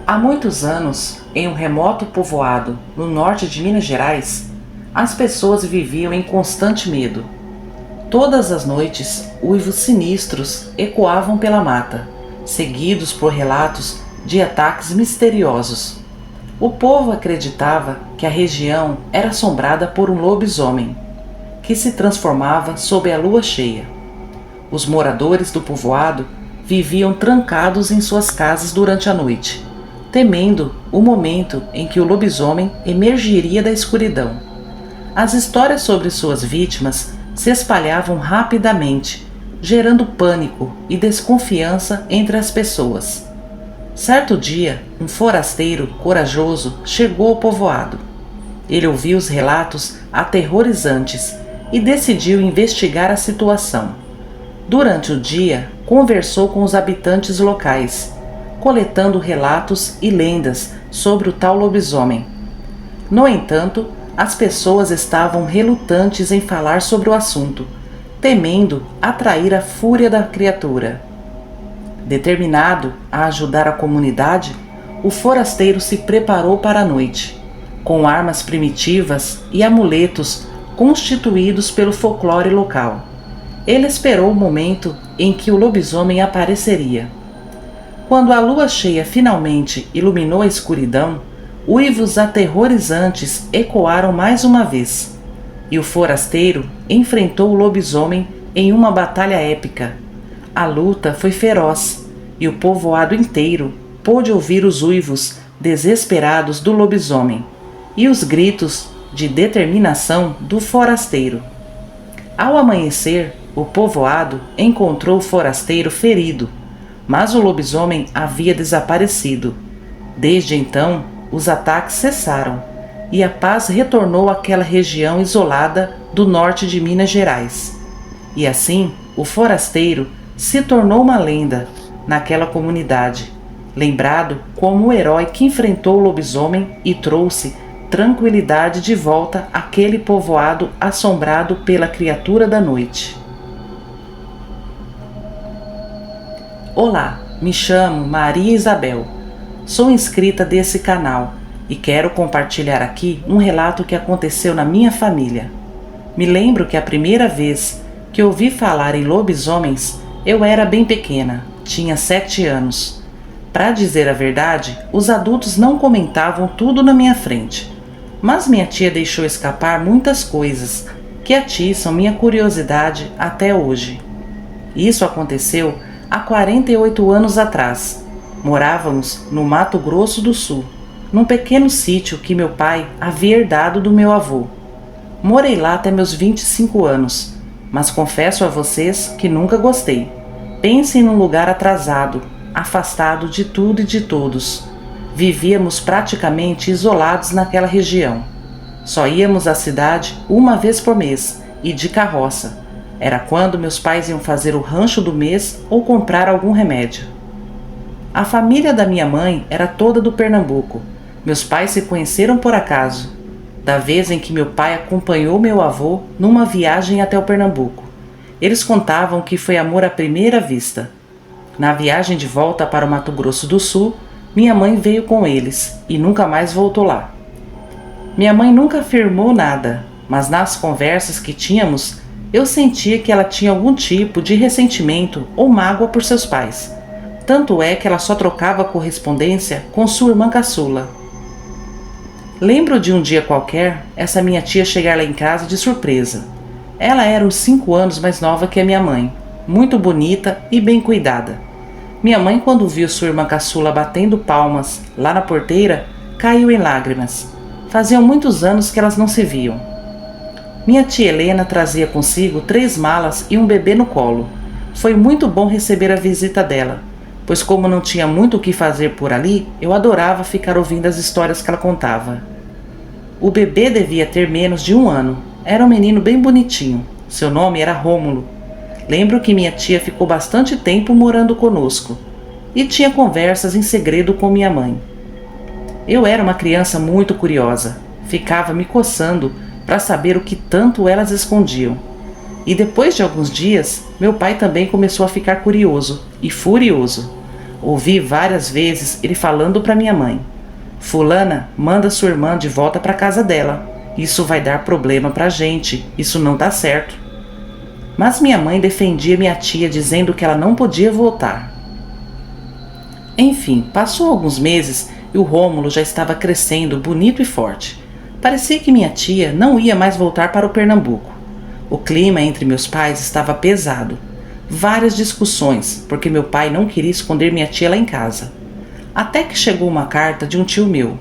Há muitos anos, em um remoto povoado no norte de Minas Gerais, as pessoas viviam em constante medo. Todas as noites, uivos sinistros ecoavam pela mata, seguidos por relatos de ataques misteriosos. O povo acreditava que a região era assombrada por um lobisomem, que se transformava sob a lua cheia. Os moradores do povoado viviam trancados em suas casas durante a noite, temendo o momento em que o lobisomem emergiria da escuridão. As histórias sobre suas vítimas se espalhavam rapidamente, gerando pânico e desconfiança entre as pessoas. Certo dia, um forasteiro corajoso chegou ao povoado. Ele ouviu os relatos aterrorizantes e decidiu investigar a situação. Durante o dia, conversou com os habitantes locais, coletando relatos e lendas sobre o tal lobisomem. No entanto, as pessoas estavam relutantes em falar sobre o assunto, temendo atrair a fúria da criatura. Determinado a ajudar a comunidade, o forasteiro se preparou para a noite, com armas primitivas e amuletos constituídos pelo folclore local. Ele esperou o momento em que o lobisomem apareceria. Quando a lua cheia finalmente iluminou a escuridão, uivos aterrorizantes ecoaram mais uma vez, e o forasteiro enfrentou o lobisomem em uma batalha épica. A luta foi feroz, e o povoado inteiro pôde ouvir os uivos desesperados do lobisomem e os gritos de determinação do forasteiro. Ao amanhecer, o povoado encontrou o forasteiro ferido, mas o lobisomem havia desaparecido. Desde então, os ataques cessaram e a paz retornou àquela região isolada do norte de Minas Gerais. E assim, o forasteiro se tornou uma lenda naquela comunidade, lembrado como o herói que enfrentou o lobisomem e trouxe tranquilidade de volta àquele povoado assombrado pela criatura da noite. Olá, me chamo Maria Isabel, sou inscrita desse canal e quero compartilhar aqui um relato que aconteceu na minha família. Me lembro que a primeira vez que ouvi falar em lobisomens, eu era bem pequena, tinha 7 anos. Para dizer a verdade, os adultos não comentavam tudo na minha frente, mas minha tia deixou escapar muitas coisas que atiçam minha curiosidade até hoje. Isso aconteceu há 48 anos atrás. Morávamos no Mato Grosso do Sul, num pequeno sítio que meu pai havia herdado do meu avô. Morei lá até meus 25 anos, mas confesso a vocês que nunca gostei. Pensem num lugar atrasado, afastado de tudo e de todos. Vivíamos praticamente isolados naquela região. Só íamos à cidade uma vez por mês e de carroça. Era quando meus pais iam fazer o rancho do mês ou comprar algum remédio. A família da minha mãe era toda do Pernambuco. Meus pais se conheceram por acaso, da vez em que meu pai acompanhou meu avô numa viagem até o Pernambuco. Eles contavam que foi amor à primeira vista. Na viagem de volta para o Mato Grosso do Sul, minha mãe veio com eles e nunca mais voltou lá. Minha mãe nunca afirmou nada, mas nas conversas que tínhamos, eu sentia que ela tinha algum tipo de ressentimento ou mágoa por seus pais. Tanto é que ela só trocava correspondência com sua irmã caçula. Lembro de um dia qualquer, essa minha tia chegar lá em casa de surpresa. Ela era uns 5 anos mais nova que a minha mãe, muito bonita e bem cuidada. Minha mãe, quando viu sua irmã caçula batendo palmas lá na porteira, caiu em lágrimas. Faziam muitos anos que elas não se viam. Minha tia Helena trazia consigo 3 malas e um bebê no colo. Foi muito bom receber a visita dela, pois como não tinha muito o que fazer por ali, eu adorava ficar ouvindo as histórias que ela contava. O bebê devia ter menos de 1 ano. Era um menino bem bonitinho. Seu nome era Rômulo. Lembro que minha tia ficou bastante tempo morando conosco e tinha conversas em segredo com minha mãe. Eu era uma criança muito curiosa. Ficava me coçando para saber o que tanto elas escondiam. E depois de alguns dias, meu pai também começou a ficar curioso e furioso. Ouvi várias vezes ele falando para minha mãe: "Fulana, manda sua irmã de volta para casa dela. Isso vai dar problema pra gente, isso não dá certo." Mas minha mãe defendia minha tia dizendo que ela não podia voltar. Enfim, passou alguns meses e o Rômulo já estava crescendo bonito e forte. Parecia que minha tia não ia mais voltar para o Pernambuco. O clima entre meus pais estava pesado. Várias discussões, porque meu pai não queria esconder minha tia lá em casa. Até que chegou uma carta de um tio meu.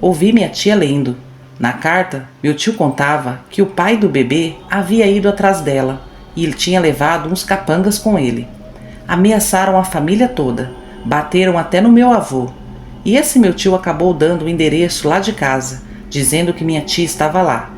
Ouvi minha tia lendo. Na carta, meu tio contava que o pai do bebê havia ido atrás dela e ele tinha levado uns capangas com ele. Ameaçaram a família toda, bateram até no meu avô. E esse meu tio acabou dando o endereço lá de casa, dizendo que minha tia estava lá.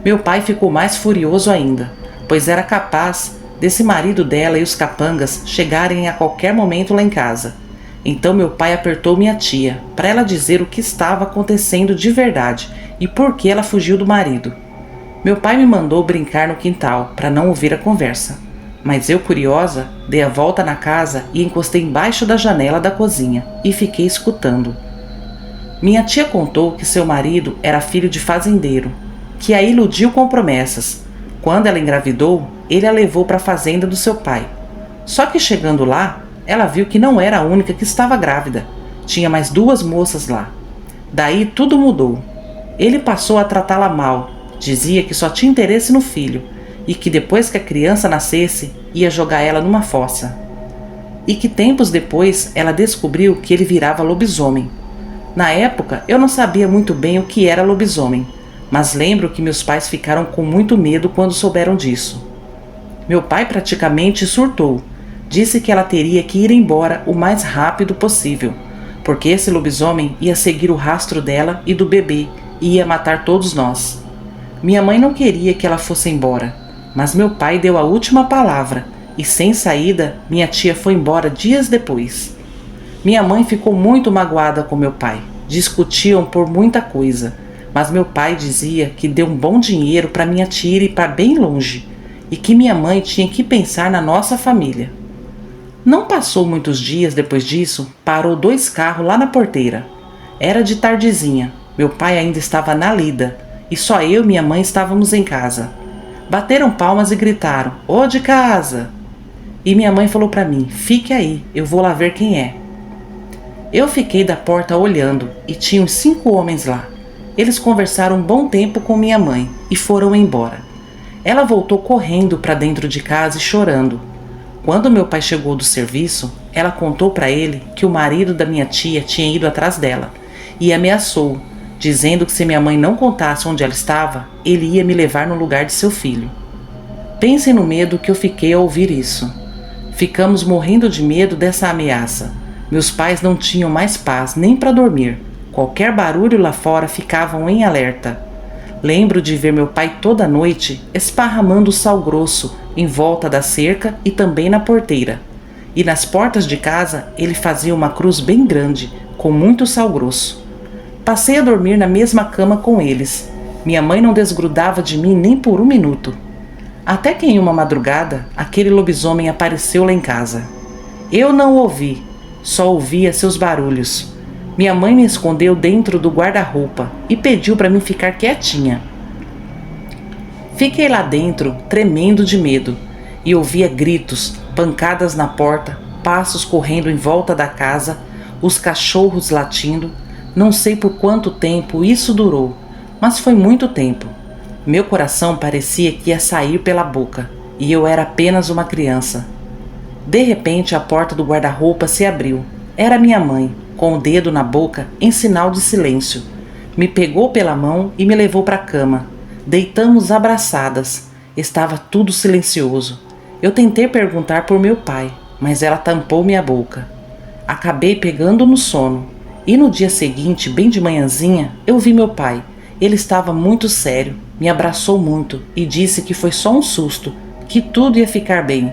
Meu pai ficou mais furioso ainda, pois era capaz desse marido dela e os capangas chegarem a qualquer momento lá em casa. Então meu pai apertou minha tia, para ela dizer o que estava acontecendo de verdade e por que ela fugiu do marido. Meu pai me mandou brincar no quintal, para não ouvir a conversa. Mas eu, curiosa, dei a volta na casa e encostei embaixo da janela da cozinha e fiquei escutando. Minha tia contou que seu marido era filho de fazendeiro, que a iludiu com promessas. Quando ela engravidou, ele a levou para a fazenda do seu pai. Só que chegando lá, ela viu que não era a única que estava grávida. Tinha mais 2 moças lá. Daí tudo mudou. Ele passou a tratá-la mal. Dizia que só tinha interesse no filho e que depois que a criança nascesse, ia jogar ela numa fossa. E que tempos depois ela descobriu que ele virava lobisomem. Na época eu não sabia muito bem o que era lobisomem, mas lembro que meus pais ficaram com muito medo quando souberam disso. Meu pai praticamente surtou. Disse que ela teria que ir embora o mais rápido possível, porque esse lobisomem ia seguir o rastro dela e do bebê e ia matar todos nós. Minha mãe não queria que ela fosse embora, mas meu pai deu a última palavra e, sem saída, minha tia foi embora dias depois. Minha mãe ficou muito magoada com meu pai. Discutiam por muita coisa, mas meu pai dizia que deu um bom dinheiro para minha tia ir para bem longe e que minha mãe tinha que pensar na nossa família. Não passou muitos dias depois disso, parou 2 carros lá na porteira. Era de tardezinha, meu pai ainda estava na lida e só eu e minha mãe estávamos em casa. Bateram palmas e gritaram: "Ô de casa!" E minha mãe falou para mim: "Fique aí, eu vou lá ver quem é." Eu fiquei da porta olhando e tinham 5 homens lá. Eles conversaram um bom tempo com minha mãe e foram embora. Ela voltou correndo para dentro de casa e chorando. Quando meu pai chegou do serviço, ela contou para ele que o marido da minha tia tinha ido atrás dela e ameaçou, dizendo que se minha mãe não contasse onde ela estava, ele ia me levar no lugar de seu filho. Pensem no medo que eu fiquei ao ouvir isso. Ficamos morrendo de medo dessa ameaça. Meus pais não tinham mais paz nem para dormir. Qualquer barulho lá fora ficavam em alerta. Lembro de ver meu pai toda noite esparramando sal grosso em volta da cerca e também na porteira. E nas portas de casa ele fazia uma cruz bem grande, com muito sal grosso. Passei a dormir na mesma cama com eles. Minha mãe não desgrudava de mim nem por 1 minuto. Até que em uma madrugada, aquele lobisomem apareceu lá em casa. Eu não o ouvi, só ouvia seus barulhos. Minha mãe me escondeu dentro do guarda-roupa e pediu para mim ficar quietinha. Fiquei lá dentro, tremendo de medo, e ouvia gritos, pancadas na porta, passos correndo em volta da casa, os cachorros latindo. Não sei por quanto tempo isso durou, mas foi muito tempo. Meu coração parecia que ia sair pela boca, e eu era apenas uma criança. De repente a porta do guarda-roupa se abriu. Era minha mãe, com o dedo na boca em sinal de silêncio. Me pegou pela mão e me levou para a cama. Deitamos abraçadas. Estava tudo silencioso. Eu tentei perguntar por meu pai, mas ela tampou minha boca. Acabei pegando no sono. E no dia seguinte, bem de manhãzinha, eu vi meu pai. Ele estava muito sério, me abraçou muito e disse que foi só um susto, que tudo ia ficar bem.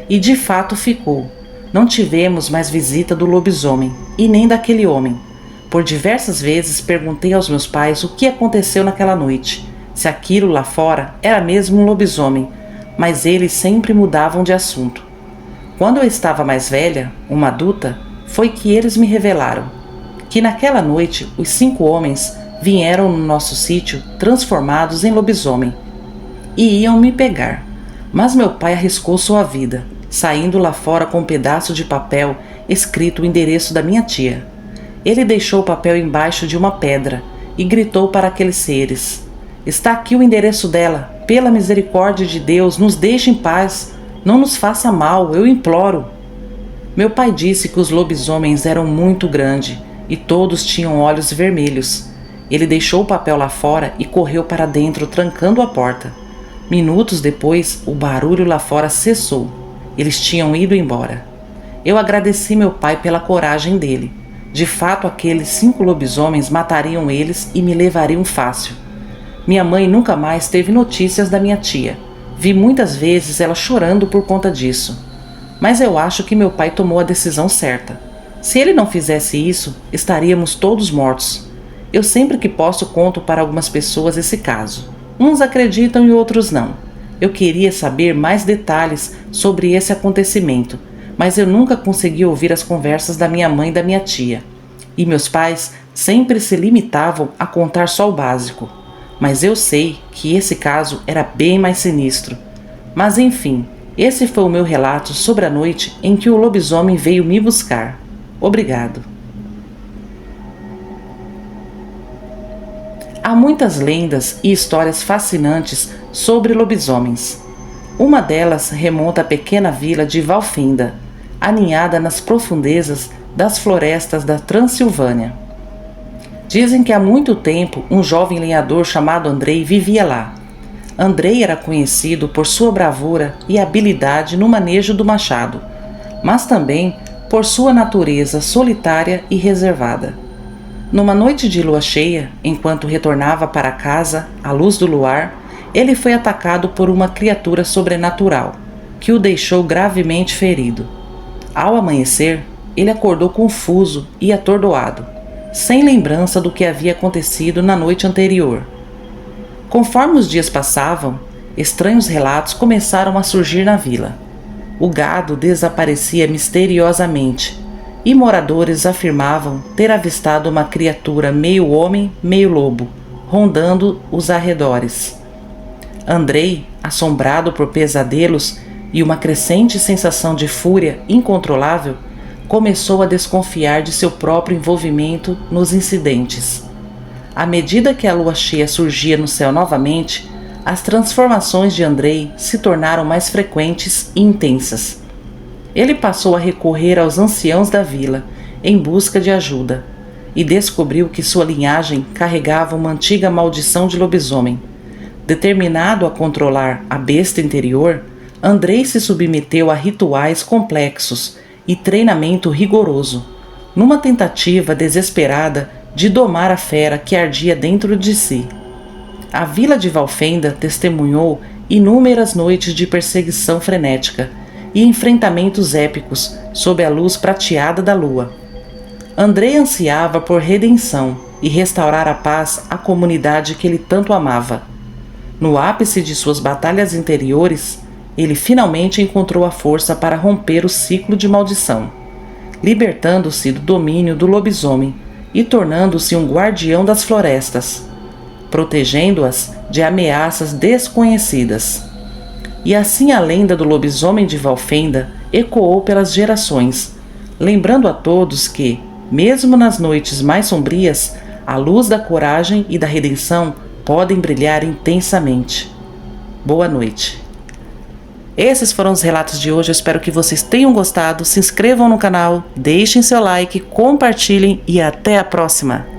E de fato ficou. Não tivemos mais visita do lobisomem e nem daquele homem. Por diversas vezes perguntei aos meus pais o que aconteceu naquela noite, se aquilo lá fora era mesmo um lobisomem, mas eles sempre mudavam de assunto. Quando eu estava mais velha, uma adulta, foi que eles me revelaram que naquela noite os 5 homens vieram no nosso sítio transformados em lobisomem e iam me pegar, mas meu pai arriscou sua vida, saindo lá fora com um pedaço de papel escrito o endereço da minha tia. Ele deixou o papel embaixo de uma pedra e gritou para aqueles seres: "Está aqui o endereço dela. Pela misericórdia de Deus, nos deixe em paz. Não nos faça mal, eu imploro." Meu pai disse que os lobisomens eram muito grandes e todos tinham olhos vermelhos. Ele deixou o papel lá fora e correu para dentro, trancando a porta. Minutos depois, o barulho lá fora cessou. Eles tinham ido embora. Eu agradeci meu pai pela coragem dele. De fato, aqueles 5 lobisomens matariam eles e me levariam fácil. Minha mãe nunca mais teve notícias da minha tia. Vi muitas vezes ela chorando por conta disso. Mas eu acho que meu pai tomou a decisão certa. Se ele não fizesse isso, estaríamos todos mortos. Eu sempre que posso conto para algumas pessoas esse caso. Uns acreditam e outros não. Eu queria saber mais detalhes sobre esse acontecimento, mas eu nunca consegui ouvir as conversas da minha mãe e da minha tia. E meus pais sempre se limitavam a contar só o básico. Mas eu sei que esse caso era bem mais sinistro. Mas enfim, esse foi o meu relato sobre a noite em que o lobisomem veio me buscar. Obrigado. Há muitas lendas e histórias fascinantes sobre lobisomens. Uma delas remonta à pequena vila de Valfenda, aninhada nas profundezas das florestas da Transilvânia. Dizem que há muito tempo um jovem lenhador chamado Andrei vivia lá. Andrei era conhecido por sua bravura e habilidade no manejo do machado, mas também por sua natureza solitária e reservada. Numa noite de lua cheia, enquanto retornava para casa à luz do luar, ele foi atacado por uma criatura sobrenatural, que o deixou gravemente ferido. Ao amanhecer, ele acordou confuso e atordoado, sem lembrança do que havia acontecido na noite anterior. Conforme os dias passavam, estranhos relatos começaram a surgir na vila. O gado desaparecia misteriosamente, e moradores afirmavam ter avistado uma criatura meio homem, meio lobo, rondando os arredores. Andrei, assombrado por pesadelos e uma crescente sensação de fúria incontrolável, começou a desconfiar de seu próprio envolvimento nos incidentes. À medida que a lua cheia surgia no céu novamente, as transformações de Andrei se tornaram mais frequentes e intensas. Ele passou a recorrer aos anciãos da vila em busca de ajuda e descobriu que sua linhagem carregava uma antiga maldição de lobisomem. Determinado a controlar a besta interior, Andrei se submeteu a rituais complexos e treinamento rigoroso, numa tentativa desesperada de domar a fera que ardia dentro de si. A vila de Valfenda testemunhou inúmeras noites de perseguição frenética e enfrentamentos épicos sob a luz prateada da lua. Andrei ansiava por redenção e restaurar a paz à comunidade que ele tanto amava. No ápice de suas batalhas interiores, ele finalmente encontrou a força para romper o ciclo de maldição, libertando-se do domínio do lobisomem e tornando-se um guardião das florestas, protegendo-as de ameaças desconhecidas. E assim a lenda do lobisomem de Valfenda ecoou pelas gerações, lembrando a todos que, mesmo nas noites mais sombrias, a luz da coragem e da redenção podem brilhar intensamente. Boa noite. Esses foram os relatos de hoje, eu espero que vocês tenham gostado. Se inscrevam no canal, deixem seu like, compartilhem e até a próxima!